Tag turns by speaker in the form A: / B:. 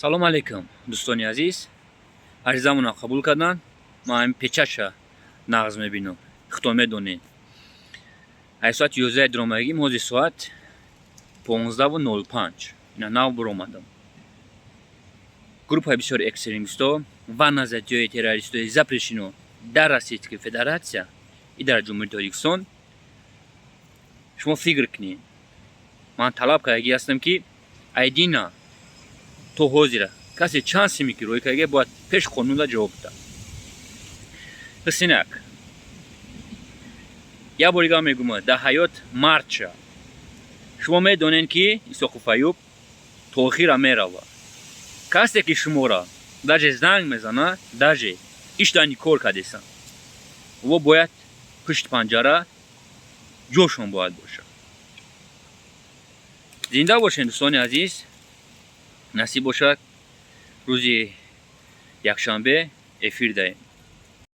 A: سلام علیکم دوستان عزیز. عرضمون قبول کردن. ما هم پیچش نغز میبینم. خطا میدونین. ای ساعت 11 درامگی موزی ساعت 15:05. اینا نو برآمدم. گروه های بسیار اکستریمیستا و نظریه تروریستی запрещено در Российской Федерации і در جمهوری تاجیکستان. شما فکر کنین. من طلب کردم هستم که ایدینا تو حاضره کسی چانسی میگیره که باید پیش قانون را جواب بده. حسینک یا باریگاه میگم در حیات مرچه شما میدونین که ایساق فیوب تاخیر میروه. کسی که شما را درجه زنگ میزنه درجه اشتانی کار کردیسن و باید پشت پنجره جوشون باید باشه. زنده باشین دوستان عزیز. نصیب باشد روزی یکشنبه افیر دهیم.